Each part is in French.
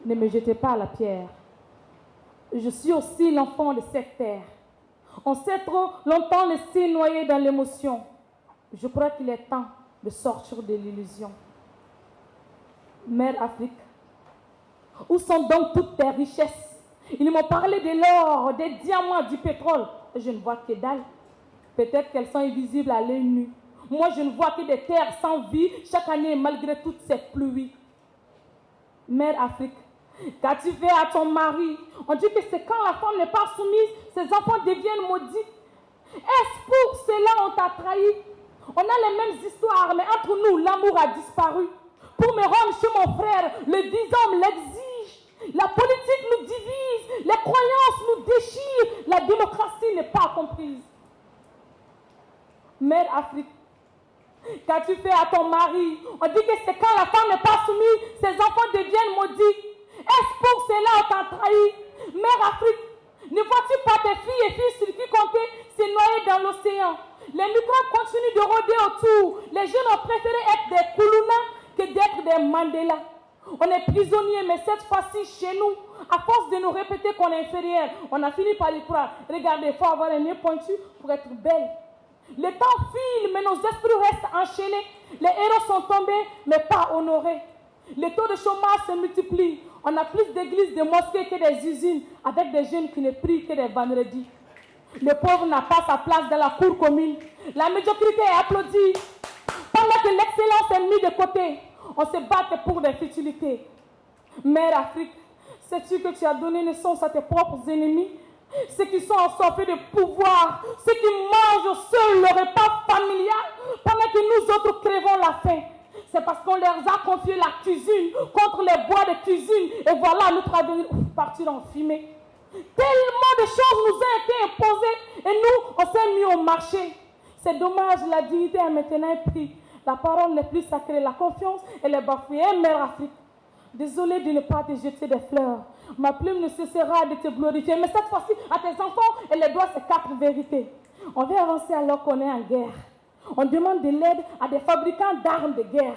Ne me jetez pas la pierre. Je suis aussi l'enfant de cette terre. On s'est trop longtemps laissé noyer dans l'émotion. Je crois qu'il est temps de sortir de l'illusion. Mère Afrique, où sont donc toutes tes richesses? Ils m'ont parlé de l'or, des diamants, du pétrole. Je ne vois que dalle. Peut-être qu'elles sont invisibles à l'œil nu. Moi, je ne vois que des terres sans vie chaque année malgré toutes ces pluies. Mère Afrique, qu'as-tu fait à ton mari? On dit que c'est quand la femme n'est pas soumise, ses enfants deviennent maudits. Est-ce pour cela on t'a trahi? On a les mêmes histoires, mais entre nous, l'amour a disparu. Pour me rendre chez mon frère, le 10 hommes l'exigent. La politique nous divise, les croyances nous déchirent, la démocratie n'est pas comprise. Mère Afrique, qu'as-tu fait à ton mari? On dit que c'est quand la femme n'est pas soumise, ses enfants deviennent maudits. Est-ce pour cela on t'a trahi? Mère Afrique, ne vois-tu pas tes filles et fils sulfurés se noyer dans l'océan? Les microbes continuent de rôder autour. Les jeunes ont préféré être des Koulouna que d'être des Mandela. On est prisonniers, mais cette fois-ci, chez nous, à force de nous répéter qu'on est inférieur, on a fini par y croire. Regardez, il faut avoir un nez pointu pour être belle. Le temps file, mais nos esprits restent enchaînés. Les héros sont tombés, mais pas honorés. Les taux de chômage se multiplient. On a plus d'églises, de mosquées que des usines, avec des jeunes qui ne prient que des vendredis. Le pauvre n'a pas sa place dans la cour commune. La médiocrité est applaudie. Pendant que l'excellence est mise de côté, on se bat pour des futilités. Mère Afrique, sais-tu que tu as donné naissance à tes propres ennemis? Ceux qui sont assoiffés de pouvoir, ceux qui mangent seuls le repas familial, pendant que nous autres crevons la faim. C'est parce qu'on leur a confié la cuisine contre les bois de cuisine. Et voilà, nous traduire partir en fumée. Tellement de choses nous ont été imposées et nous, on s'est mis au marché. C'est dommage, la dignité a maintenant un prix. La parole n'est plus sacrée, la confiance, elle est bafouée. Mère Afrique, désolée de ne pas te jeter des fleurs. Ma plume ne cessera de te glorifier. Mais cette fois-ci, à tes enfants, elle les doit ces 4 vérités. On veut avancer alors qu'on est en guerre. On demande de l'aide à des fabricants d'armes de guerre.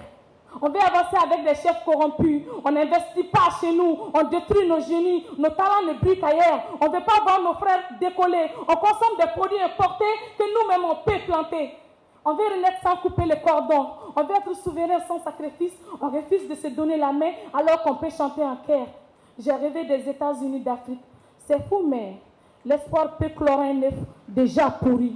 On veut avancer avec des chefs corrompus. On n'investit pas chez nous. On détruit nos génies. Nos talents ne brillent qu'ailleurs. On ne veut pas voir nos frères décoller. On consomme des produits importés que nous-mêmes on peut planter. On veut renaître sans couper les cordons. On veut être souverain sans sacrifice. On refuse de se donner la main alors qu'on peut chanter en chœur. J'ai rêvé des États-Unis d'Afrique. C'est fou, mais l'espoir peut clorer un œuf déjà pourri.